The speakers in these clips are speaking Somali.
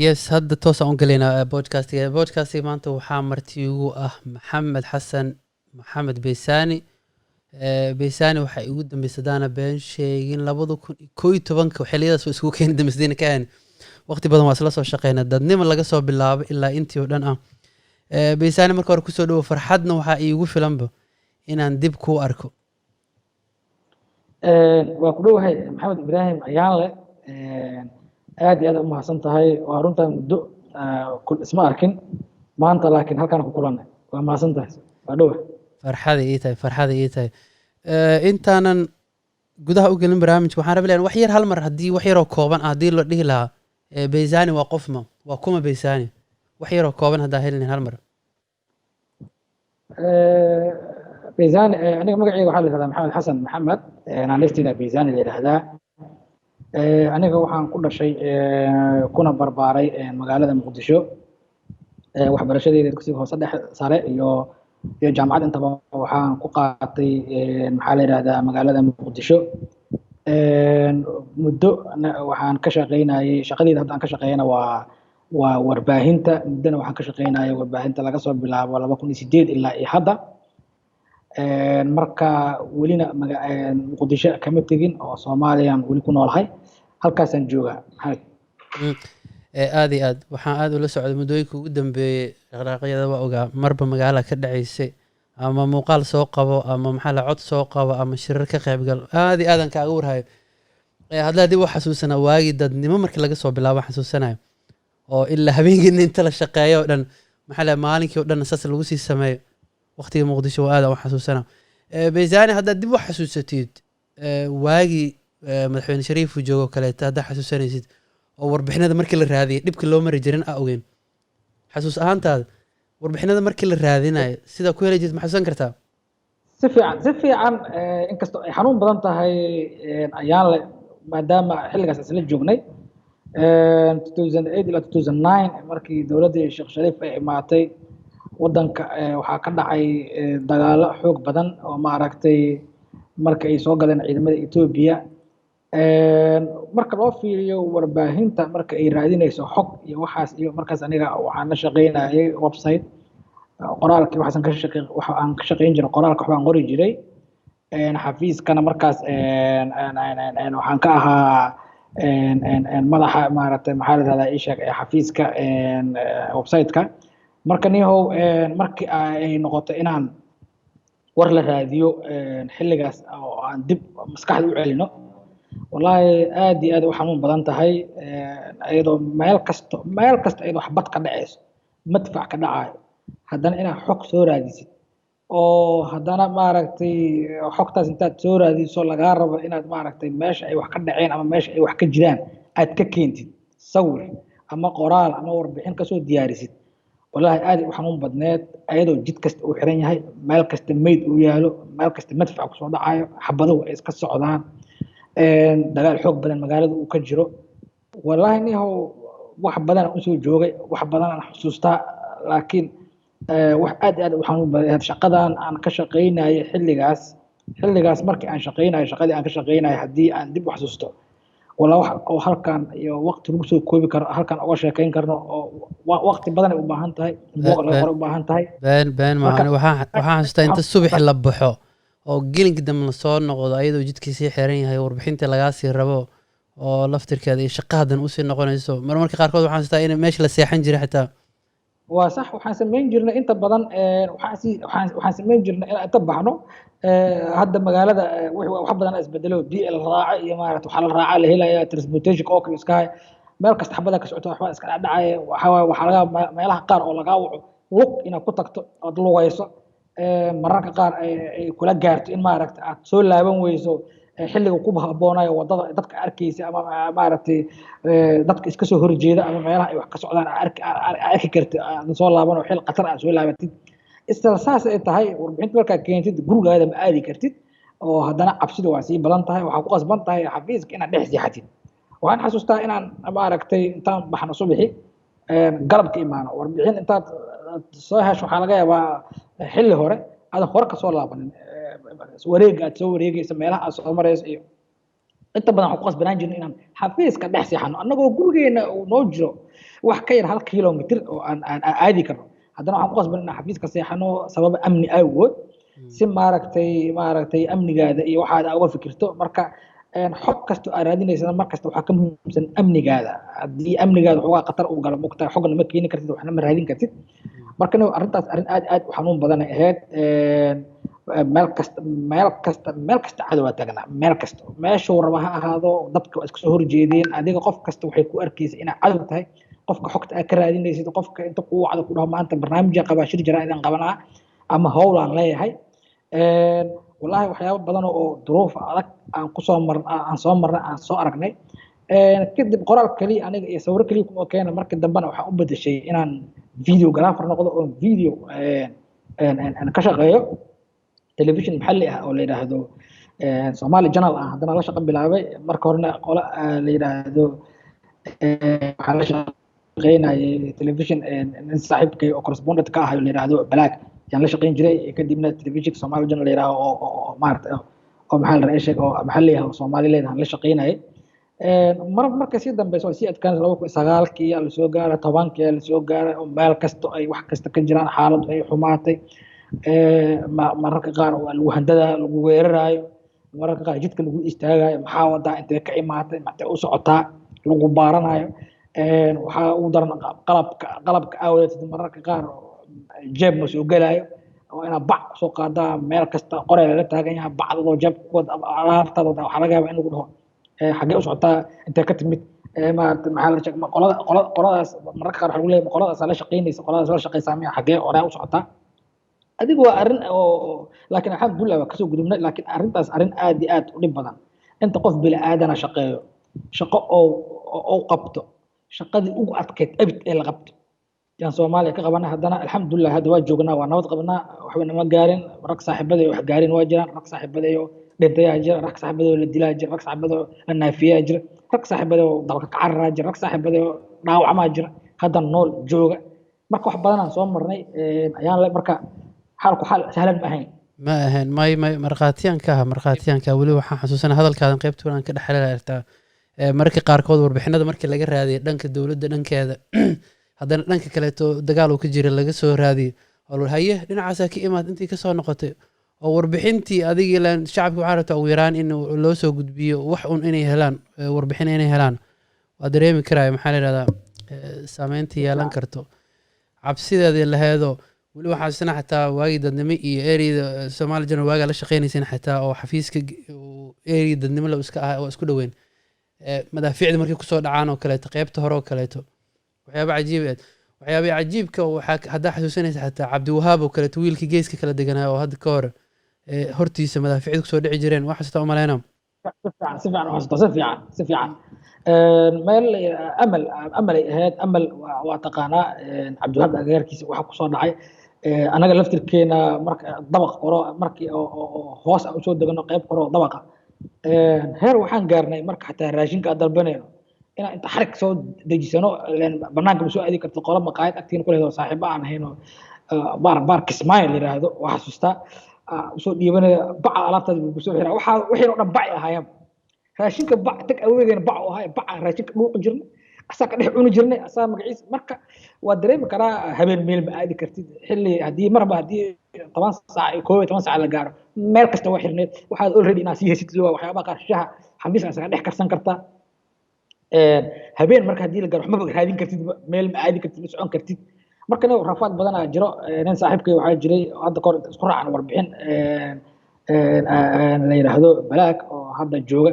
yes hadda toos aan u galaynaa podcastga maanta waxaa marti ugu ah maxamed xasan maxamed beysani beysani waxaa igu dambeysay daana been sheegin 2011 xilliyadaas isku keenay dambeysayna ka aan waqti badan waa isla soo shaqeynaa dadnimo laga soo bilaabo ilaa intii oo dhan ah beysani marka hore kusoo dhawo farxadna waxaa iigu filanba inaan dib ku arko waa ku dhowahay maxamed ibraahim ayaanle aad iyo aad u mahadsan tahay waa runtan muddo isma arkin maanta laakiin halkaan ku kulanay waa mahadsan tahay waa dhowahay farxada ii tahay intaanan gudaha u gelin barnaamijka waxaan rabi lahaa wax yar hal mar haddii wax yaroo kooban ah haddii la dhihi lahaa beysani waa qofma waa kuma beysani wax yaroo kooban haddaa helin hal mar beysani aniga magacayga waxaa la yidhahdaa maxamed xasan maxamed naanaysteeda beysani la yidhaahdaa aniga waxaan ku dhashay kuna barbaaray magaalada muqdisho waxbarashadeeda dugsiga hoose dhexe sare iyo jaamacad intaba waxaan ku qaatay maxaa la yidhahdaa magaalada muqdisho muddo waxaan ka shaqaynayay shaqadeeda hadda aan ka shaqeeyana waa warbaahinta muddana waxaan ka shaqaynayay warbaahinta laga soo bilaabo 2008 ilaa iyo hadda marka welina muqdisho kama tegin oo Soomaaliyan weli ku noolahay halkaasaan joogaa aad iyo aad waxaan aad ula socday muddooyinka ugu dambeeyay dhaqdhaqaaqyada waa ogaa marba magaala ka dhacaysay ama muuqaal soo qabo ama maxaa la cod soo qabo ama shirar ka qaybgal aad iyo aadan kaaga warhayo hadda dib u xasuusana waagi dadnimo markii laga soo bilaabo xasuusanayo oo ilaa habeenkii inta la shaqeeyo oo dhan maxaa la maalinkii oo dhan saas lagu sii sameeyo waqtiga muqdisho aad aan xasuusana beysani hadda dib u xasuusatid waagi madaxweyne shariif uu joogo kale hadda xasuusanaysid oo warbixinada markii la raadiyay dhibka loo mari jirin ogeyn xasuus ahaantaada warbixinada markii la raadinayo sida ku heli jirtay ma xasuusan kartaa si fiican inkastoo ay xanuun badan tahay ayaan le maadaama xilligaas isla joognay 2008 ilaa 2009 markii dowladdii sheekh shariif ay imaatay waddanka waxaa ka dhacay dagaalo xoog badan oo maaragtay marka ay soo galeen ciidamada Ethiopia marka loo fiiriyo warbaahinta marka ay raadinayso xog iyo waxaas iyo markaas aniga waxaan la shaqeynayay website qoraalkii waxaan ka shaqeyn jiray qoraalka waxaan qori jiray xafiiskana markaas waxaan ka ahaa madaxa maaragtay maxaa la yidhahdaa ii sheeg xafiiska website-ka marka nihow markii ay noqoto inaan war la raadiyo xilligaas oo aan dib maskaxda u celino wallaahi aad iyo aad u xanuun badan tahay iyadoo meel kasta iyadoo xabad ka dhacayso madfac ka dhacayo haddana inaad xog soo raadisid oo haddana maaragtay xogtaas intaad soo raadiso lagaa rabo inaad maaragtay meesha ay wax ka dhaceen ama meesha ay wax ka jiraan aad ka keentid sawir ama qoraal ama warbixin kasoo diyaarisid wallaahi aad u xanuun badneed ayadoo jid kasta uu xiran yahay meel kasta meyd uu yaalo meel kasta madfac kusoo dhacayo xabaduhu ay iska socdaan dagaal xoog badan magaalada uu ka jiro wallaahi nihow wax badan aan usoo joogay wax badan aan xusuustaa laakiin wax aad u xanuun badan shaqadan aan ka shaqeynayay xilligaas markii aan shaqeynayay shaqadii aan ka shaqeynayay haddii aan dib u xasuusto wala wax oo halkan iyo waqti lagu soo koobi karo halkan uga sheekeyn karno oo waqti badan ay u baahan tahay hore u baahan tahay been maahan waxaan xasuustaa inta subaxi la baxo oo gelinka dambe la soo noqdo ayadoo jidkiisii xiran yahay warbixinta lagaa sii rabo oo laftirkeeda iyo shaqadan usii noqonayso marmarka qaarkood waxaan xasuustaa in meesha la seexan jiray xitaa waa sax waxaan samayn jirnay inta badan waxaan samayn jirnay inaan inta baxno hadda magaalada wax badan isbedelo DL raaca iyo maaragtay waxa la raaca la helaya transportation oo kale iska meel kasta xabada ka socoto waxba iska dhacay waxa laga meelaha qaar oo laga waco lug inaad ku tagto aad lugayso mararka qaar ay kula gaarto in maaragtay aad soo laaban weyso xilliga ku habboonayo wadada dadka arkaysa ama maaragtay dadka iska soo horjeeda ama meelaha ay wax ka socdaan arki kartid aad soo laaban oo xil qatar aad soo laabatid isla saas ay tahay warbixinta markaa keentid gurigaada ma aadi kartid oo haddana cabsida waa sii badan tahay waxaa ku qasban tahay xafiiska inaad dhex seexatid waxaan xasuustaa inaan maaragtay intaan baxno subaxi galabka imaano warbixin intaad soo hesho waxaa laga yaabaa xilli hore aadan hore kasoo laabanin wareega aad soo wareegaysa meelaha aad soo marayso iyo inta badan waxaan ku qasbanaan jirnay inaan xafiiska dhex seexano annagoo gurigeena uu noo jiro wax ka yar 1 kilomitir oo aan aadi karno haddana waxaan ku qasban inaan xafiiska seexano sababa amni awgood si maaragtay amnigaada iyo waxaad uga fikirto marka xog kasta aad raadinaysana mar kasta waxaa ka muhiimsan amnigaada haddii amnigaada waxoogaa khatar uu galo mogtahay xogna ma keeni kartid waxna ma raadin kartid marka arrintaas arrin aad u xanuun badan ay ahayd meel kasta cadow aa taagnaa meel kasta meeshuu raba ha ahaado dadka waa iska soo horjeedeen adiga qof kasta waxay ku arkaysa inaa cadow tahay qofka xogta aad ka raadinaysid qofka inta kuu wacdo ku dhaho maanta barnaamijaa qabaa shir jaraa'idan qabanaa ama howl aan leeyahay wallaahi waxyaabo badan oo duruuf adag aan soo marnay aan soo aragnay kadib qoraal kaliya aniga iyo sawiro kaliya kuma keena markii dambena waxaan u bedeshay inaan videographer noqdo oo video ka shaqeeyo telefishin maxalli ah oo la yidhaahdo Somali Channel ah haddana la shaqo bilaabay marka horena qola la yidhaahdo waxaan la shaqeynayay telefishin nin saaxiibkay oo correspondent ka ah la yidhaahdo Black yaan la shaqeyn jiray kadibna telefishinka Somali Channel la yidhaahdo oo maaragtay oo maxaa la sheegay oo maxalli ah oo Soomaaliyeed aan la shaqeynayay marka sii dambayso sii adkaan 2009kii la soo gaaray 10kii la soo gaaray oo meel kasta ay wax kasta ka jiraan xaaladu ay xumaatay mararka qaar waa lagu handada lagu weerarayo mararka qaar jidka lagu istaagayo maxaa wadaa intee ka imaatay maxay u socotaa lagu baaranayo waxaa ugu daran qalabka aawadeed mararka qaar jeeb ma soo galayo oo ina bac soo qaadaa meel kasta qorey la taagan yahay bacdadoo jeebkooda alaabtada waxaa laga yaabaa in lagu dhaho xagee u socotaa intee ka timid maaragtay maxaa la sheegay qoladaas mararka qaar waxaa lagu leeyahay qoladaas la shaqeynaysa qoladaas la shaqeysaa miya xagee oree u socotaa adigu waa arrin oo laakiin alxamdulillah waa kasoo gudubnay laakiin arrintaas arrin aad iyo aad u dhib badan inta qof bini aadana shaqeeyo shaqo oo qabto shaqadii ugu adkayd abid ee la qabto yaan Soomaaliya ka qabanay haddana alxamdulillah hadda waa joognaa waa nabad qabnaa waxba nama gaarin rag saaxiibadii wax gaarin waa jiraan rag saaxiibadii dhintay jira rag saaxiibadii la dilaa jira rag saaxiibadii la naafiyaa jira rag saaxiibadii dalka ka cararaa jira rag saaxiibadii dhaawacmaa jira hadda nool jooga marka wax badan aan soo marnay ayaan marka xalku xal sahlan ma ahayn may marqaatiyanka wali waxaan xasuusanahay hadalkaadan qaybta aan ka dhaxalay marka qaarkood warbixinada markii laga raadiyay dhanka dawladda dhankeeda haddana dhanka kaleeto dagaal uu ka jira laga soo raadiyo oo haye dhinacaas ka imaad intii ka soo noqotay oo warbixintii adigii laan shacabka waxaa rabtaa ugu yaraan in loo soo gudbiyo wax un inay helaan warbixin inay helaan waa dareemi karaya maxaa la yidhahdaa saameynta yeelan karto cabsideedii laheedoo weli waxaa isna xataa waagii dadnimo iyo ereyda Somali Channel waagaa la shaqeynaysan xataa oo xafiiska ereyda dadnimo la iska ah oo isku dhaweyn madaafiicda markii kusoo dhacaan oo kaleeto qaybta hore oo kaleeto waxyaaba cajiibka waxaa haddaa xasuusanaysa xataa Cabdiwahaab oo kaleeto wiilkii geeska kala deganaa oo hadda ka hor hortiisa madaafiicda kusoo dhici jireen wax xasuusta u malaynaa si fiican meel amal ay ahayd amal waa taqaanaa Cabdiwahaab agagaarkiisa waxa kusoo dhacay anaga laftirkeena marka dabaq qoro markii oo hoos aan soo degano qayb qoro dabaqa heer waxaan gaarnay marka xataa raashinka aan dalbanayno inaan inta xarig soo dejisano banaanka ma soo aadi karto qolo maqaayad agtiina ku leedahay saaxiibo aan ahayno baar Kismaayo la yiraahdo waxa xasuustaa soo dhiibanaya bac alaabtaada buu soo xiraa wixii oo dhan bac ahaayeen raashinka bac tag aweedeen bac oo ahay bac raashinka dhuuqi jirnay asaa ka dhex cuni jirnay asaa magaciisa marka waa dareemi karaa habeen meel ma aadi kartid xilli haddii marba haddii 10 saac iyo 12 saac la gaaro meel kasta waa xirneed waxaad already inaad sii haysatid waxyaabaha qaar shaha xabiiska asaga dhex karsan kartaa habeen marka haddii la gaaro waxba raadin kartid meel ma aadi kartid ma socon kartid marka rafaad badan aa jiro nin saaxiibkay waxaa jiray hadda kahor isku raacan warbixin la yidhaahdo Black oo hadda jooga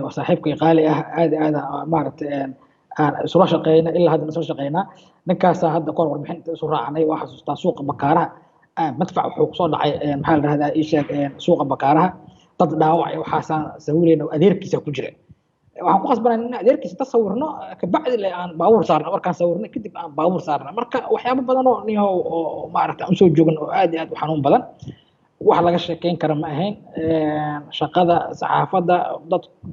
oo saaxiibkay qaali ah aad maaragtay aan isla shaqeynaa ilaa hadda isla shaqeynaa ninkaasaa hadda kahor warbixin isu raacanay waa xasuustaa suuqa bakaaraha madfac wuxuu kusoo dhacay maxaa la dhahdaa ii sheeg suuqa bakaaraha dad dhaawacay waxaasaan sawirayna adeerkiisa ku jira waxaan ku qasbanay in adeerkiisa tasawirno kabacdi aan baabuur saarno markaan sawirnay kadib aan baabuur saarno marka waxyaabo badan oo niyo oo maaragtay aan soo joogno oo aad iyo aad u xanuun badan wax laga sheekeyn kara ma ahayn shaqada saxaafadda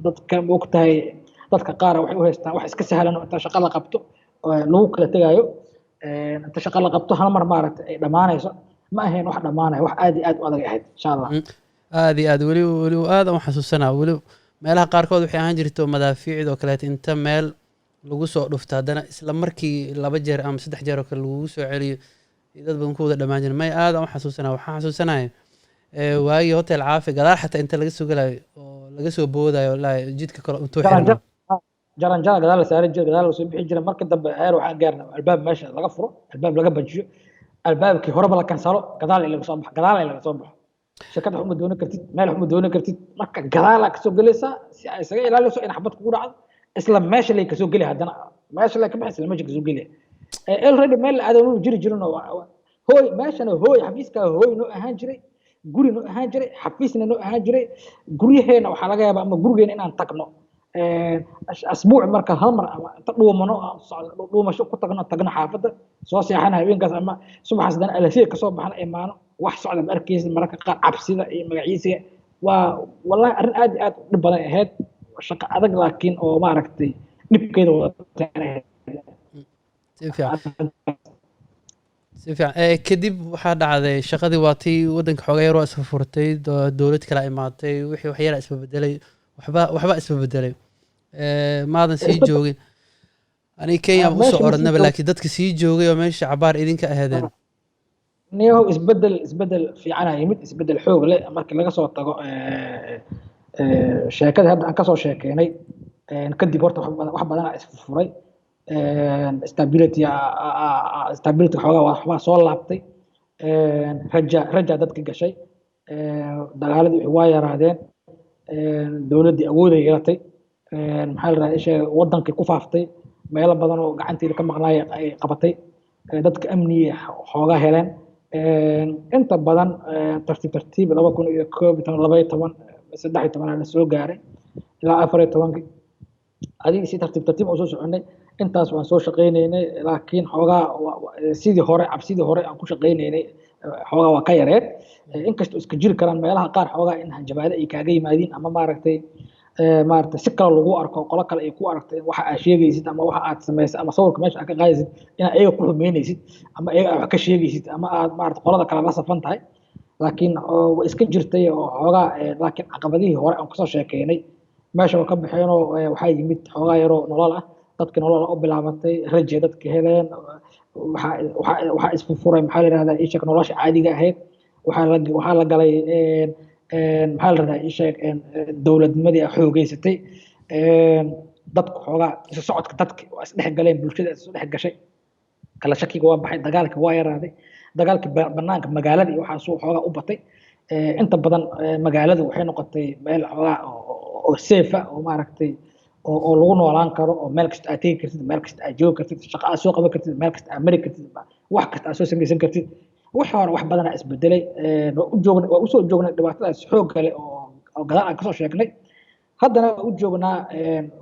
dadka moogtahay dadka qaar waxay u haystaan wax iska sahlan oo inta shaqo la qabto lagu kala tagayo inta shaqo la qabto hal mar maaragtay ay dhamaanayso ma ahayn wax dhamaanaya wax aad iyo aad u adag ahayd insha Allah aad iyo aad weli aad u xasuusanaa weli meelaha qaarkood waxay ahaan jirto madaafiicda oo kaleeto inta meel lagu soo dhufto haddana isla markii 2 jeer ama 3 jeer oo kale lagu soo celiyo iyo dad badan ku wada dhammaan jiray may aad aan u xasuusanaa waxaan xasuusanaya waagii hotel caafi gadaal xataa inta laga soo galayo oo laga soo boodayo wallaahi jidka kale intuu xirmo jaran gadaal la saaran jiray gadaal la soo bixi jiray marka dambe heer waxaan gaarnay albaab meesha laga furo albaab laga bajiyo albaabkii horeba la kansalo gadaal laga soo baxo gadaal laga soo baxo shirkad wax ma doonan kartid meel wax ma doonan kartid marka gadaal ka soo galaysaa si ay isaga ilaaliso in xabad kugu dhacdo isla meesha lay ka soo galay haddana meesha lay ka baxay isla meesha ka soo galay already meel aadanu jiri jirin hooy meeshana hooy xafiiska hooy noo ahaan jiray guri noo ahaan jiray xafiisna noo ahaan jiray guryaheena waxaa laga yaabaa ama gurigeena inaan tagno asbuuc marka hal mar ama inta dhuumano dhuumasho ku tagno xaafadda soo seexana habeenkaas ama subaxaas dana alasiya ka soo baxna imaano wax socda ma arkaysa mararka qaar cabsida iyo magaciisiga waa wallahi arrin aad iyo aad u dhib badan ahayd shaqo adag laakiin oo maaragtay dhibkeeda si fiican kadib waxaa dhacday shaqadii waa tii waddanka xoogaa yar waa isfa furtay dowlad kala imaatay wixii waxyaala isbabedelay waxba isbabedelay maadan sii joogin aniga kenya aan usoo orodnaba laakiin dadka sii joogay oo meesha cabaar idinka aheedeen niyahow isbedel fiicana yimid isbedel xoog leh markii laga soo tago sheekada hadda aan kasoo sheekeynay kadib horta wax badanaa isfuray stability xoogaa waxbaa soo laabtay raja dadka gashay dagaaladii wixii waa yaraadeen dowladdii awooday yeelatay maxaa la rahaa isha wadankii ku faaftay meelo badan oo gacanteeda ka maqnaaya ay qabatay dadka amniga xoogaa heleen inta badan tartiib 2011 la soo gaaray ilaa 14 adiga si tartiib oo soo soconay intaas waan soo shaqaynaynay laakiin xoogaa sidii hore cabsidii hore aan ku shaqaynaynay xoogaa waa ka yareed inkastoo iska jiri karaan meelaha qaar xoogaa in hanjabaado ay kaaga yimaadiin ama maaragtay si kale lagu arko qolo kale ay ku aragto waxa aad sheegaysid ama waxa aad samaysay ama sawirka meesha aad ka qaadaysid inaad iyaga ku xumeynaysid ama iyaga aad wax ka sheegaysid ama aad maaragtay qolada kale la safan tahay laakiin way iska jirtay oo xoogaa laakiin caqabadihii hore aan kasoo sheekeynay meesha waa ka baxeenoo waxaa yimid xoogaa yaroo nolol ah dadkii nolol u bilaabatay raje dadka heleen waxaa isfufuray maxaa la yidhahdaa ishak nolosha caadiga ahayd waxaa la galay maxaa la yidhahdaa ishak dowladnimadii xoogeysatay dadku xoogaa isu socodka dadki waa isdhex galeen bulshada isu dhex gashay kala shakiga waa baxay dagaalka waa yaraaday dagaalkii banaanka magaaladii waxaasuu xoogaa u batay inta badan magaaladu waxay noqotay meel xoogaa oo safe ah oo maaragtay oo lagu noolaan karo oo meel kasta aad tegi kartid meel kasta aad joogi kartid shaqo aad soo qaban kartid meel kasta aad mari kartid wax kasta aad soo samaysan kartid wixii hore wax badanaa isbedelay waa usoo joognay dhibaatadaas xoog kale oo gadaal aan kasoo sheegnay haddana waa u joognaa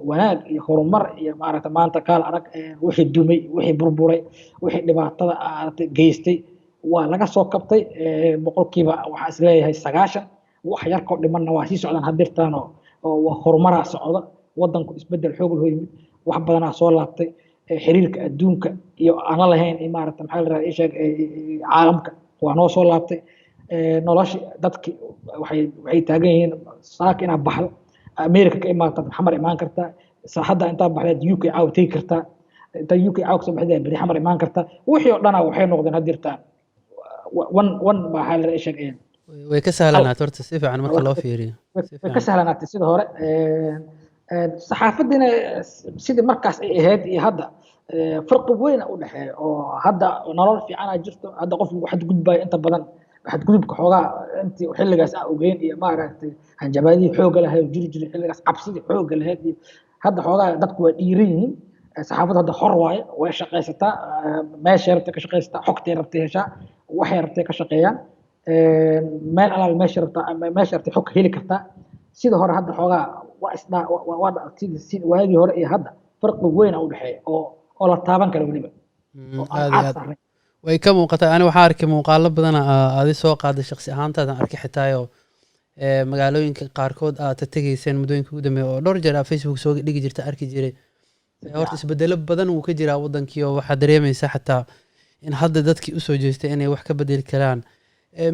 wanaag iyo horumar iyo maaragta maanta kaal arag wixii dumay wixii burburay wixii dhibaatada geystay waa laga soo kabtay boqolkiiba waxaa isleeyahay 90 wax yarkoo dhimanna waa sii socdaan hadirtaan oo horumaraa socda wadanku isbedel xoog loo yimid wax badanaa soo laabtay xiriirka adduunka iyo aan lahayn maaragta maxaa la rahaa isheeg caalamka waa noo soo laabtay noloshii dadki waxay taagan yihiin saaka inaad baxdo America ka imaatad xamar imaan kartaa hadda intaa baxdeed UK caaw tegi kartaa inta UK caaw kasoo baxdeed bari xamar imaan kartaa wixii oo dhanaa waxay noqdeen hadirtaan one maxaa la rahaa isheeg way ka sahlanaatay horta si fiican marka loo fiiriyo way ka sahlanaatay sida hore saxaafadina sidii markaas ay ahayd iyo hadda farqi weyn u dhaxeeyo oo hadda nolol fiican ay jirto hadda qof waxad gudbay inta badan waxad gudubka xoogaa intii xilligaas aan ogeyn iyo maaragtay hanjabaadii xoog lahayd jiri xilligaas cabsidii xoog lahayd hadda xoogaa dadku waa dhiiran yihiin saxaafadda hadda xor waaye way shaqaysataa meesha rabtay ka shaqaysataa xogtay rabtay heshaa waxay rabtay ka shaqeeyaan meel alaal meesha rabtay xog heli kartaa sida hore hadda xoogaa waagii hore iyo hadda farqi weyn u dhaxeeya oo la taaban karo weliba way ka muuqataa ani waxaa arkay muuqaalo badan aadi soo qaaday shakhsi ahaantaadan arkay xitaayo magaalooyinka qaarkood aad tegayseen muddooyinka ugu dambeeya oo dhowr jeer Facebook soo dhigi jirta arki jiray horta isbedelo badan wuu ka jiraa wadankii oo waxaa dareemaysaa xataa in hadda dadkii usoo jeestay inay wax ka bedeli karaan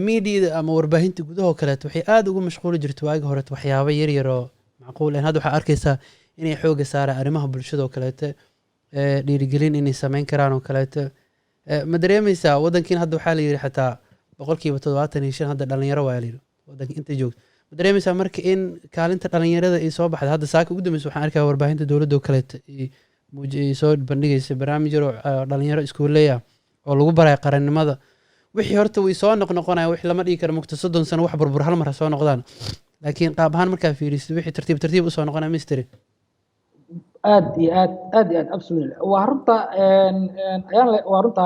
miidiada ama warbaahinta gudahoo kaleeto waxay aada ugu mashquuli jirta waagi hore waxyaabo yaryar oo macquul ahayn. Hadda waxaa arkaysaa inay xooga saaraan arrimaha bulshada oo kaleete, dhiirigelin inay samayn karaan oo kaleete. Ma dareemaysaa waddankiin hadda waxaa la yidhi xataa 75% hadda dhalinyaro waa la yidhi waddanka inta joogto. Ma dareemaysaa marka in kaalinta dhalinyarada ay soo baxday? Hadda saaka ugu dambeysa waxaan arkaa warbaahinta dowladda oo kaleete ay soo bandhigaysa barnaamij yar oo dhalinyaro iskuuleya oo lagu baraya qarannimada. wixii horta way soo noqnoqonaya, wixii lama dhigi karo mugta 30 sano wax burbur hal mar ha soo noqdaan, laakiin qaab ahaan markaa fiirisid wixii tartiib tartiib u soo noqonaya mystery. aad iyo aad aad iyo aad absolutely waa runta ayaan waa runta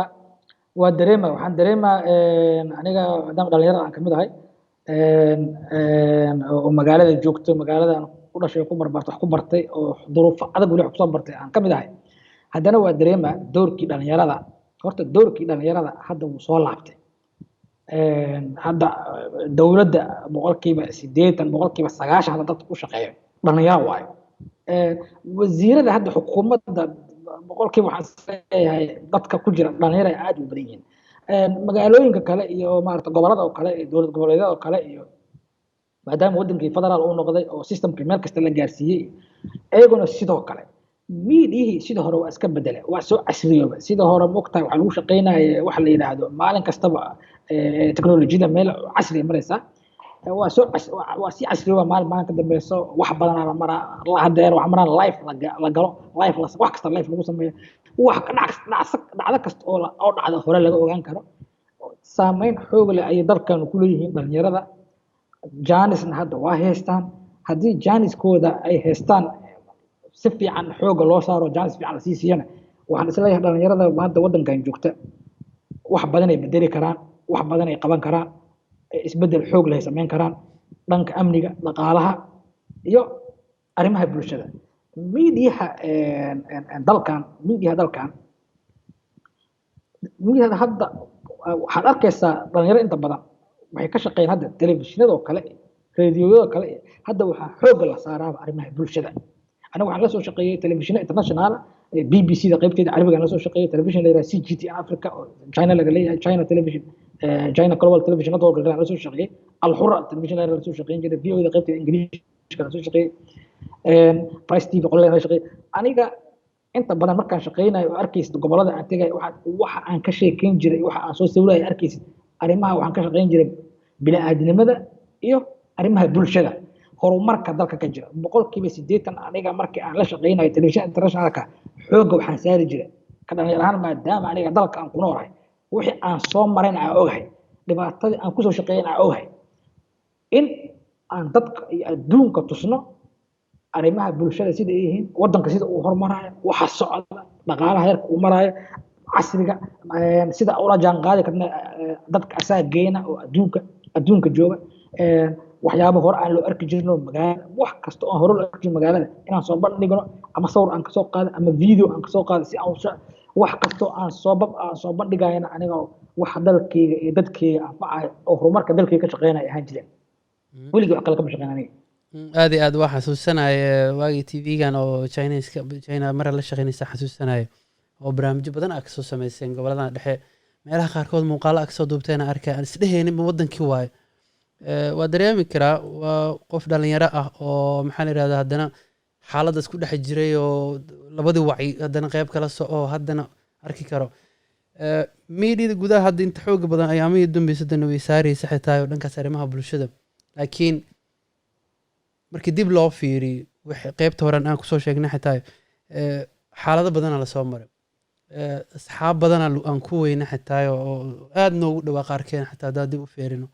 waa dareema waxaan dareemaa aniga maadaama dhalinyarada aan kamid ahay oo magaalada joogto magaalada aan ku dhashay ku barbartay wax ku bartay oo duruufo adag weli wax kusoo bartay aan kamid ahay haddana waa dareemaa doorkii dhalinyarada horta doorkii dhalinyarada hadda wuu soo laabtay hadda dowladda 80% 90% hadda dadka ku shaqeeya dhalinyaro waayo wasiirada hadda xukuumadda 100% waxaan leeyahay dadka ku jira dhalinyaro aad u badan yihiin magaalooyinka kale iyo maaragtay gobolada oo kale iyo dowlad goboleedyada oo kale iyo maadaama wadankii federaal uu noqday oo systemka meel kasta la gaarsiiyey ayaguna sidoo kale miidiyihii sida hore waa iska bedelay waa soo casriyooba sida hore mogtahay waxaa lagu shaqeynaya waxa la yidhaahdo maalin kastaba teknolojiyada meel casriya maraysa waa sii casriyooba maalin ka dambeyso wax badanaa la maraa hadeer wax maraan life la galo life wax kasta life lagu sameeyo wax dhacdo kasta oo dhacda hore laga ogaan karo saameyn xoog leh ayay dalkan ku leeyihiin dhalinyarada jaanisna hadda waa haystaan haddii jaaniskooda ay haystaan si fiican xooga loo saaro jaanis fiican la sii siiyana waxaan isleeyahay dhalinyarada hadda waddankan joogta wax badan ay bedeli karaan wax badan ay qaban karaan isbedel xoog leh ay samayn karaan dhanka amniga dhaqaalaha iyo arrimaha bulshada miidiyaha dalkan hadda waxaad arkaysaa dhalinyaro inta badan waxay ka shaqeeyaan hadda telefishinada oo kale raadiyoyada kale hadda waxaa xooga la saaraa arrimaha bulshada aniga waxaan la soo shaqeeyay telefishinada international BBC da qaybteeda carabiga la soo shaqeeyay telefishin la yiraahdo CGT Africa oo China laga leeyahay China television China Global Television network la soo shaqeeyay Al Hurra television la soo shaqeeyay jira VOA da qaybteeda Ingiriiska la soo shaqeeyay Press TV qolada la shaqeeyay aniga inta badan markaan shaqeynayo arkaysid gobolada aan tagay waxa aan ka sheekeyn jiray waxa aan soo sawirayay arkaysid arrimaha waxaan ka shaqeyn jiray bini'aadanimada iyo arrimaha bulshada horumarka dalka ka jira 80% aniga markii aan la shaqeynayo television internationalka xooga waxaan saari jiray ka dhalinyaro ahaan maadaama aniga dalka aan ku noolahay wixii aan soo marin aan ogahay dhibaatadii aan ku soo shaqeeyay aan ogahay in aan dadka iyo adduunka tusno arrimaha bulshada sida ay yihiin waddanka sida uu horumarayo waxa socda dhaqaalaha heerka uu marayo casriga sida ula jaan qaadi karna dadka asaageena oo adduunka jooga waxyaabo hore aan loo arki jirno magaalada wax kasta oo hore loo arki jirno magaalada inaan soo bandhigno ama sawir aan ka soo qaado ama video aan ka soo qaado si aan wax kasta aan soo bandhigayna aniga wax dalkayga iyo dadkayga anfacayo oo horumarka dalkayga ka shaqeynaya ahaan jireen weligii wax kale kama shaqeyn aniga aad iyo aad waa xasuusanaya waagii TV-gan oo China mara la shaqeynaysa xasuusanaya oo barnaamijyo badan ah kasoo sameyseen gobolada dhexe meelaha qaarkood muuqaalo kasoo duubteen arkaa aan isdhehaynin wadankii waayo waa dareemi karaa waa qof dhalinyaro ah oo maxaa la yidhahdaa haddana xaaladda isku dhex jiray oo labadii wacyi haddana qayb kala soco haddana arki karo miidiyada gudaha hadda inta xooga badan ayaamihii dambeysay way saaraysa xitaa oo dhankaas arrimaha bulshada laakiin markii dib loo fiiriyo wixii qaybta hore aan kusoo sheegnay xitaa xaalado badan la soo maray asxaab badan aan ku weyna xitaa oo aad noogu dhawaa qaarkeen xitaa haddii dib u fiirino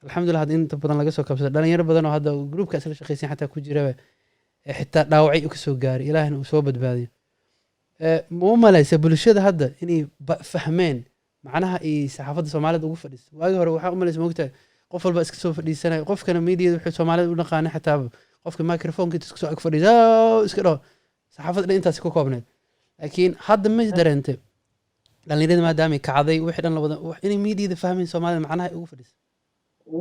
alxamdulillah hadda inta badan laga soo kabsaday dhalinyaro badan oo hadda groupka isla shaqeysan xitaa ku jira xitaa dhaawacay u kasoo gaaray ilaahina uu soo badbaadiyo ma u malaysa bulshada hadda inay fahmeen macnaha ay saxaafadda Soomaalida ugu fadhiso waagi hore waxaa u malaysa moogtahay qof walba iska soo fadhiisanay qofkana media wuxuu Soomaalida u dhaqaanay xitaa qofka microphone kiisa iska soo ag fadhiisa iska dhaw saxaafadda intaas ku koobneed laakiin hadda ma dareentay dhalinyarada maadaama ay kacday wixii dhan la wada inay media fahmeen Soomaalida macnaha ay ugu fadhiso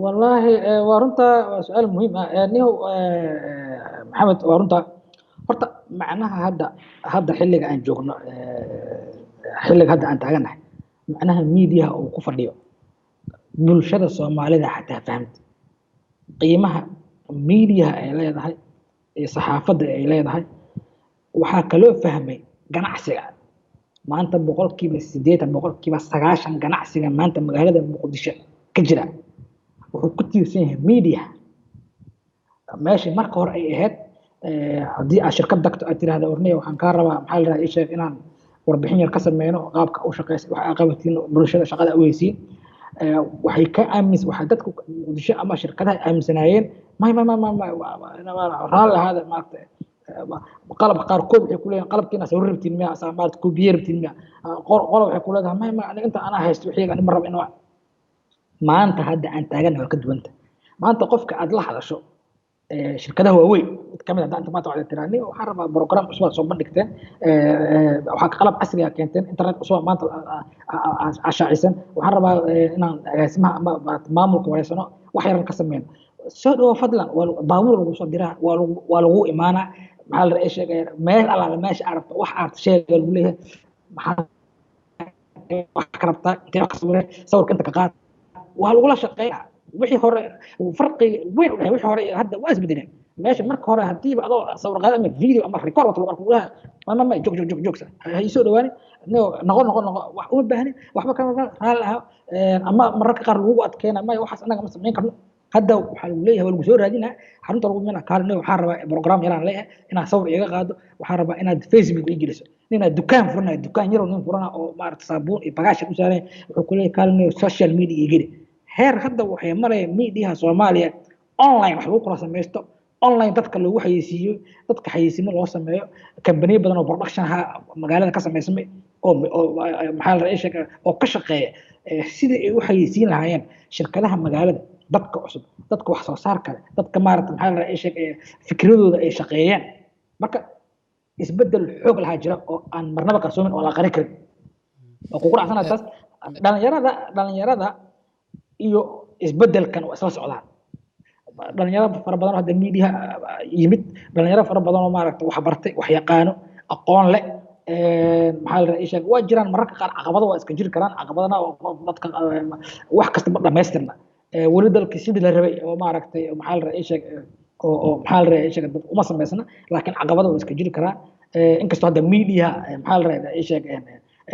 wallahi waa runta waa su'aal muhiim ah niyow maxamed waa runta horta macnaha hadda xilliga aan joogno xilliga hadda aan taaganahay macnaha media uu ku fadhiyo bulshada Soomaalida xataa fahamta qiimaha media ay leedahay saxaafadda ay leedahay waxaa kaloo fahmay ganacsiga maanta boqolkiiba 80 boqolkiiba 90 ganacsiga maanta magaalada muqdisho ka jira wuxuu ku tiirsan yahay media meeshii marka hore ay ahayd haddii aad shirkad dagto aad tiraahdo ornaya waxaan kaa rabaa maxaa la dhahaa ii sheeg inaan warbixin yar ka sameyno qaabka u shaqeysa waxa qabatiin bulshada shaqada u haysiin waxay ka waxay dadku muqdisho ama shirkadaha aaminsanaayeen raali lahaada maaragtay qalabka qaarkood waxay ku leeyihiin qalabkiina soo rabtiin miya asaa maaragtay kubiye rabtiin miya qolo waxay ku leedahay aniga inta anaa haysto wixii ani ma rabo inuu maanta hadda aan taaganahay waa ka duwanta maanta qofka aad la hadasho shirkadaha waaweyn mid kamid ah maanta waxaad tiraahdaa waxaan rabaa program cusub soo bandhigteen waxaa qalab casri ah keenteen internet cusub maanta ashaacisan waxaan rabaa inaan agaasimaha ama maamulka wareysano wax yaran ka sameyno soo dhawo fadlan baabuur lagu soo diraa waa lagu imaanaa maxaa la dhahaa sheegay meel alaala meesha arabta wax aad sheegay lagu leeyahay maxaa wax ka rabtaa intee wax sawirka inta ka qaad waa lagula shaqeeyaa wixii hore farqi weyn u dhahay wixii hore hadda waa isbedeleen meesha marka hore hadiiba adoo sawir qaad ama video ama record wata lagu arko ma joog hay soo dhawaani noqon wax uma baahnin waxba kama raali ah ama mararka qaar lagu adkeena ma waxaas anaga ma sameyn karno hadda waxaa lagu leeyahay waa lagu soo raadinaa xarunta lagu mina kaalin waxaan rabaa program yaraan leeyahay inaad sawir iga qaado waxaan rabaa inaad facebook ii geliso inaad dukaan furanayo dukaan yar nin furana oo maaragtay saabuun iyo bagaasha u saaran wuxuu ku leeyahay kaalin social media ii geli heer hadda waxay marayaan media Soomaaliya online wax lagu kala sameesto online dadka lagu xayeysiiyo dadka xayeysiimo loo sameeyo company badan oo production magaalada ka sameysmay oo maxaa la raayay oo ka shaqeeya sidii ay u xayeysiin lahaayeen shirkadaha magaalada dadka cusub dadka wax soo saar kale dadka maaragtay maxaa la raayay fikradooda ay shaqeeyaan marka isbedel xoog laha jira oo aan marnaba qarsoomin oo la qarin karin oo ku quraacsan taas dhalinyarada iyo isbedelkan waa isla socdaan dhalinyaro fara badan hadda media yimid dhalinyaro fara badan oo maaragtay wax bartay wax yaqaano aqoon leh maxaa la raayay waa jiraan mararka qaar caqabado waa iska jiri karaan caqabadana dadka wax kasta ma dhameystirna wali dalkii sidii la rabay oo maaragtay maxaa la raayay oo maxaa la raayay dad uma sameysna laakiin caqabado waa iska jiri karaan inkastoo hadda media maxaa la raayay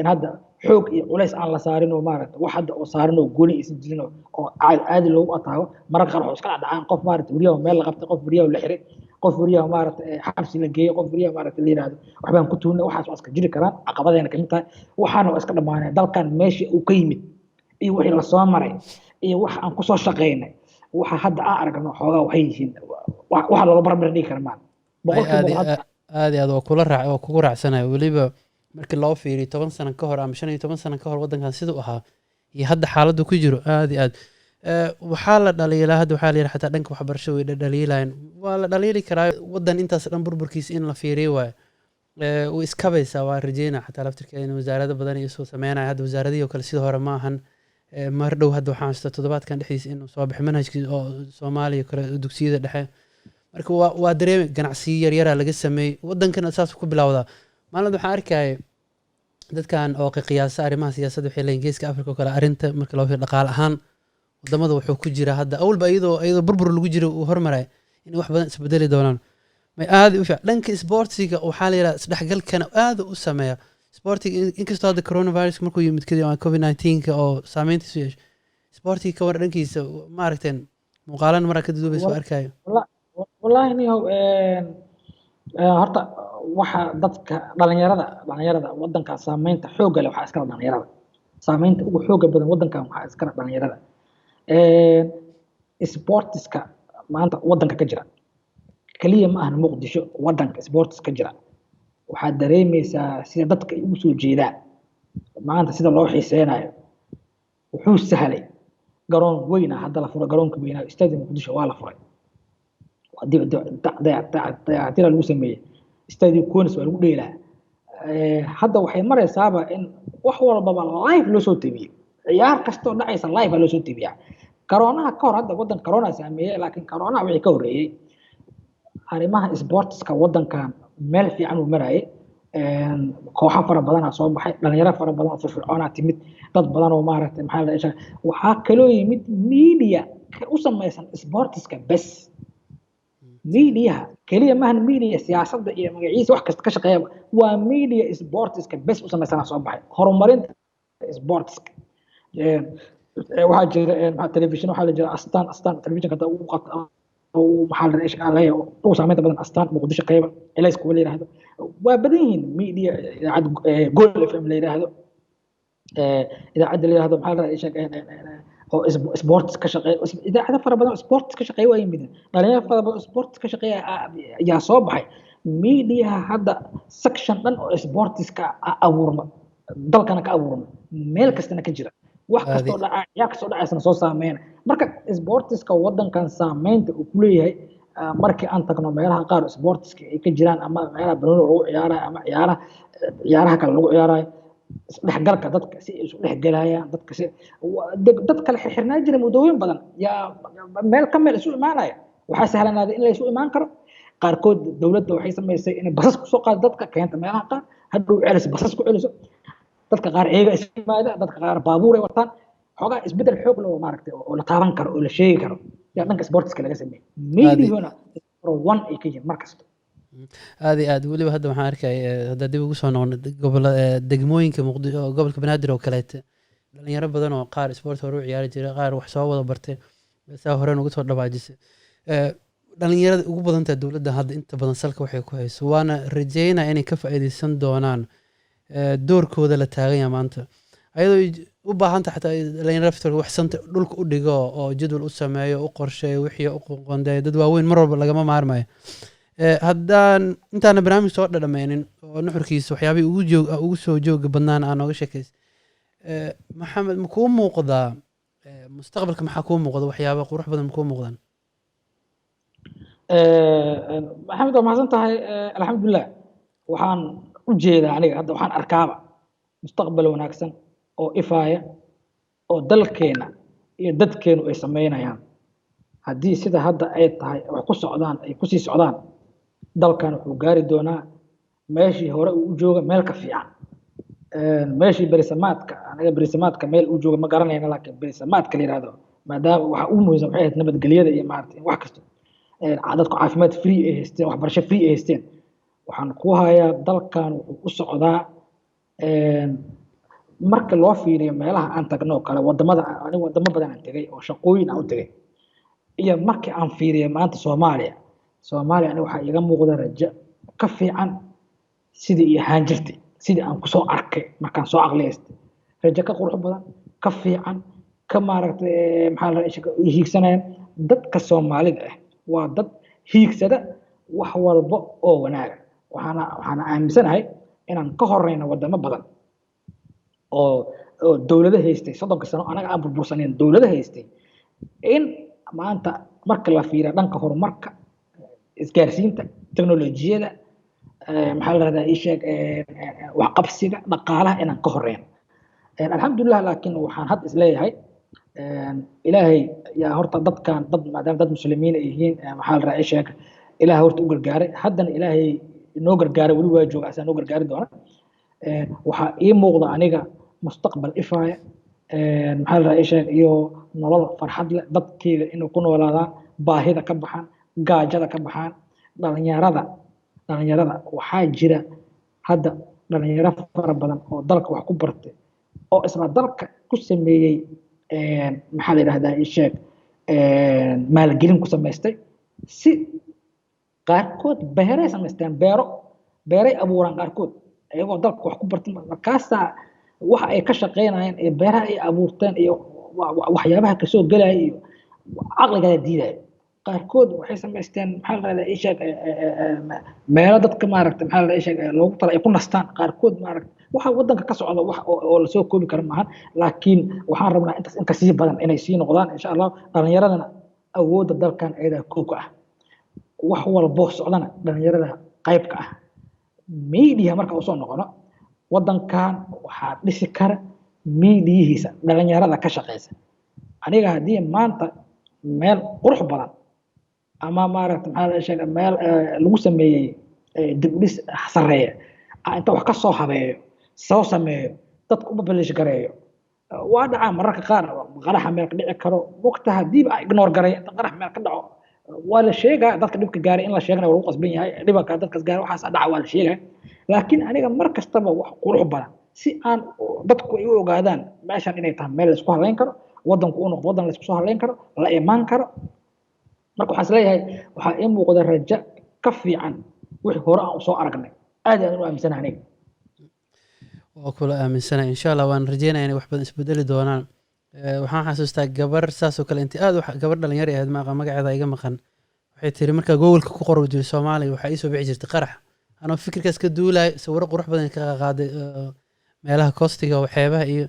in hadda xoog iyo culays aan la saarin oo maaragtay wax hadda oo saaran oo gooni isin jirin oo aad loogu ataago mararka qaar wax iska dhacaan qof maaragtay wariyaha meel la qabtay qof wariyaha la xiray qof wariyaha maaragtay xabsi la geeyay qof wariyaha maaragtay la yiraahdo waxbaan ku tuunay waxaas waa iska jiri karaan caqabadeena kamid tahay waxaana waa iska dhamaanay dalkan meeshii uu ka yimid iyo wixii la soo maray iyo wax aan ku soo shaqeynay waxa hadda aan aragno xoogaa waxay yihiin waxa loola barbar dhigi kara maan aad waa kula raac oo kugu raacsanayo waliba markii loo fiiriyo 10 sano ka hor ama 15 sano ka hor wadankan sidoo ahaa iyo hadda xaaladdu ku jiro aad waxaa la dhaliilaa hadda waxaa la yiraahdaa xataa dhanka waxbarashada way dhaliilayaan waa la dhaliili karaa wadan intaas dhan burburkiisa in la fiiriyo waay uu iskabaysa waa rajeyna xataa laftirkeena wasaaradda badan iyo soo sameynaya hadda wasaaradihii kale sidoo hore ma ahan mar dhow hadda waxaan haysta toddobaadkan dhexdiisa inuu soo baxay manhajkii oo Soomaaliya kale dugsiyada dhexe marka waa dareemay ganacsiyo yaryar laga sameeyay wadankan asaas ku bilowdaa maalin waxaan arkay dadkan oo qiyaasa arrimaha siyaasadda waxay leeyihiin geeska Afrika kale arinta marka loo fiiriyo dhaqaale ahaan wadamada wuxuu ku jira hadda awalba iyadoo burbur lagu jiro uu hormaray in wax badan isbedeli doonaan may aad u fiican dhanka sportiga waxaa la yiraahdaa isdhexgalkana aad u sameeya sportiga inkastoo hadda coronavirus markuu yimid kadib covid-19 oo saameyntiisu yeeshay sportiga ka war dhankiisa ma aragteen muuqaalan marka duubayso arkayo wallahi niyow horta waxa dadka dhalinyarada wadanka saameynta xoog leh waxa iska dhalinyarada saameynta ugu xooga badan wadankan waxa iska dhalinyarada sportiska maanta wadanka ka jira kaliya ma ahan muqdisho wadanka sports ka jira waxa dareemaysaa sida dadka ay u soo jeedaan maanta sida loo xiiseenayo wuxuu sahlay garoon weyn hadda la furay garoonka weyn stadium muqdisho waa la furay dayactir lagu sameeyay stadium Koons waa lagu dheelaa hadda waxay maraysaaba in wax walbaba live loo soo tabiyo ciyaar kasto dhacaysa live loo soo tabiyaa corona ka hor hadda wadan corona saameeyay laakiin corona wixii ka horeeyay arrimaha sportska wadankan meel fiican u marayay kooxo fara badan soo baxay dhalinyaro fara badan oo firfircoona timid dad badan oo maaragtay maxaa la ishaa waxa kaloo yimid media u samaysan sportska bas media kaliya maahan media siyaasadda iyo magaciisa wax kasta ka shaqeeya waa media sportska bes u samaysana soo baxay horumarinta sportska waxaa jira television waxaa la jira astaan televisionka hadda ugu qabta maxaa la leeyahay ugu saameynta badan astaan muqdisho qayba ilays kuwa la yiraahdo waa badan yihiin media idaacad gool fm la yiraahdo idaacadda la yiraahdo maxaa la leeyahay oo sports ka shaqeeya idaacado fara badan sports ka shaqeeya waa yimid dhalinyaro fara badan sports ka shaqeeya ayaa soo baxay media hadda section dhan oo sports ka abuurma dalkana ka abuurma meel kastana ka jira wax kastoo dhacay yaa kastoo dhacaysana soo saameyn marka sportska wadankan saameynta uu ku leeyahay markii aan tagno meelaha qaar sportska ay ka jiraan ama meelaha banooni lagu ciyaarayo ama ciyaaraha kale lagu ciyaarayo isdhexgalka dadka si ay isu dhexgalayaan dadka si dad kale xirxirnaa jira muddooyin badan yaa meel ka meel isu imaanaya waxaa sahlanaaday in la isu imaan karo qaarkood dowladda waxay samaysay inay basas kusoo qaado dadka keenta meelaha qaar hadhow celis basas ku celiso dadka qaar eega isu yimaada dadka qaar baabuur ay wataan xoogaa isbedel xoog leh oo maaragtay oo la taaban karo oo la sheegi karo yaa dhanka sportska laga sameeyey mediahuna one ay ka yihiin mar kasta aad iyo aad weliba hadda waxaan arkay hadda dib ugu soo noqono degmooyinka muqdisho gobolka banaadir oo kaleete dhalinyaro badan oo qaar sport hore u ciyaari jiray qaar wax soo wada bartay saa hore ugu soo dhawaajisay dhalinyarada ugu badantaa dowladda hadda inta badan salka waxay ku hayso waana rajeynaa inay ka faa'iidaysan doonaan doorkooda la taagan yahay maanta ayadoo u baahanta xataa dhalinyaro laftirka wax santa dhulka u dhigo oo jadwal u sameeyo u qorsheeyo wixii u qoondeeyo dad waaweyn mar walba lagama maarmayo haddaan intaana barnaamij soo dhadhameynin oo nuxurkiisa waxyaabihii ugu soo jooga badnaan aan nooga sheekays maxamed ma kuu muuqdaa mustaqbalka maxaa kuu muuqda waxyaaba qurux badan ma kuu muuqdaan maxamed waa mahadsan tahay alxamdulilah waxaan u jeedaa aniga hadda waxaan arkaaba mustaqbal wanaagsan oo ifaaya oo dalkeena iyo dadkeenu ay sameynayaan haddii sida hadda ay tahay wax ku socdaan ay kusii socdaan dalkan wuxuu gaari doonaa meeshii hore uu u jooga meel ka fiican meeshii berisamaadka anaga berisamaadka meel uu jooga ma garanayna laakiin berisamaadka la yiraahdo maadaama waxa uu muhiimsan waxay ahayd nabadgelyada iyo maaragtay wax kasta dadku caafimaad free ay haysteen waxbarasho free ay haysteen waxaan ku hayaa dalkan wuxuu u socdaa marka loo fiiriyo meelaha aan tagno kale wadamada aniga wadamo badan aan tegay oo shaqooyin aan u tegay iyo markii aan fiiriyo maanta Soomaaliya aniga waxaa iga muuqda rajo ka fiican sidii iyo ahaan jirtay sidii aan ku soo arkay markaan soo aqliyeystay rajo ka qurux badan ka fiican ka maaragtay maxaa la hiigsanayaan dadka Soomaalida ah waa dad hiigsada wax walba oo wanaaga waxaana aaminsanahay inaan ka horeyno wadamo badan oo dowlado haystay 30 sano anaga aan burbursaneyn dowlado haystay in maanta marka la fiiriyo dhanka horumarka isgaarsiinta teknolojiyada maxaa la radaa isheeg wax qabsiga dhaqaalaha inaan ka horeyno alxamdulilah laakiin waxaan had isleeyahay ilaahay yaa horta dadkan dad maadaama dad muslimiin ay yihiin maxaa la radaa isheeg ilaahay horta u gargaaray haddana ilaahay inoo gargaaray weli waa jooga asaa noo gargaari doona waxaa ii muuqda aniga mustaqbal ifaaya maxaa la radaa isheeg iyo nolol farxad leh dadkeeda inuu ku noolaadaan baahida ka baxaan gaajada ka baxaan dhalinyarada waxaa jira hadda dhalinyaro fara badan oo dalka wax ku bartay oo isla dalka ku sameeyey maxaa la yidhahdaa isheeg maalgelin ku samaystay si qaarkood beeray samaysteen beeray abuuraan qaarkood iyagoo dalka wax ku bartay markaasaa waxa ay ka shaqeynayeen ee beeraha ay abuurteen iyo waxyaabaha kasoo gelaya iyo caqligaada diidaya qaarkood waxay samaysteen maxaa la radaa isheeg meelo dadka maaragtay maxaa la radaa isheeg loogu tala ay ku nastaan qaarkood maaragtay waxa wadanka ka socda wax oo la soo koobi kara maahan laakiin waxaan rabnaa intaas in ka sii badan inay sii noqdaan insha allah dhalinyaradana awoodda dalkan ayadaa kow ka ah wax walbo socdana dhalinyarada qayb ka ah media marka usoo noqono wadankan waxaa dhisi kara mediyihiisa dhalinyarada ka shaqeysa aniga haddii maanta meel qurux badan ama maaragtay maxaa la sheegay meel lagu sameeyey dib u dhis sareeya inta wax ka soo habeeyo soo sameeyo dadku u babalish gareeyo waa dhacaa mararka qaar qaraxa meel ka dhici karo waqti hadiiba ignore gareeyo inta qarax meel ka dhaco waa la sheegaa dadka dhibka gaaray in la sheegana waa lagu qasban yahay dhibka dadkaas gaaray waxaas dhaca waa la sheegaa laakiin aniga mar kastaba wax qurux badan si aan dadku ay u ogaadaan meeshan inay tahay meel la isku halayn karo wadanku uu noqdo wadan la isku soo halayn karo la imaan karo marka waxaan isleeyahay waxaa ii muuqda rajo ka fiican wixii hore aan soo aragnay aad ayaan u aaminsanahay aniga waa kula aaminsanahay insha allah waan rajeynaya inay wax badan isbedeli doonaan waxaan xasuustaa gabar saasoo kale intii aad gabar dhalinyaro ahayd maaqa magaceeda iga maqan waxay tiri markaa googolka ku qoro jiray soomaaliya waxaa iisoo bixi jirtay qarax anoo fikirkaas ka duulaay sawiro qurux badan ka qaaday meelaha koostiga waxyaabaha iyo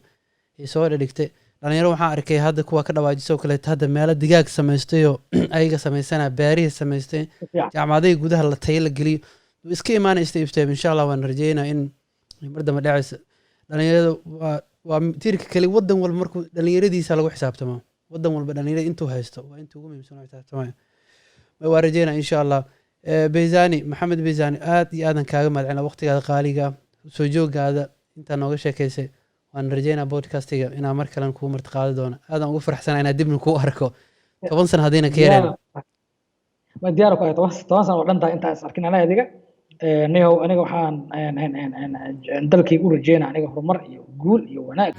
soo dhigtay dhalinyaro waxaan arkay hadda kuwa ka dhawaajisoo kaleeto hadda meelo digaag samaystayoo ayaga samaysana baarihi samaystay jaamacadaha gudaha la tayo la geliyo iska imaanaysta ifteeb insha allah waan rajeynaa in mar dambe dhacaysa dhalinyarada waa tiirka kale wadan walba markuu dhalinyaradiisa lagu xisaabtamo wadan walba dhalinyarada intuu haysto waa intuu ugu muhiimsan oo xisaabtamaya waa rajeynaa insha allah Bayzani Maxamed Bayzani aad iyo aadan kaaga mahadcelina waqtigaada qaaliga soo jooggaada intaa nooga sheekaysay waan rajeynaa podcastga inaan mar kale kugu martiqaadi doono aadan ugu faraxsanahay inaan dibna kuu arko 10 sano hadayna ka yareen ma diyaar ku ah 10 sano oo dhan intaas arkin aniga adiga aniga waxaan dalkayga u rajeynaa aniga horumar iyo guul iyo wanaag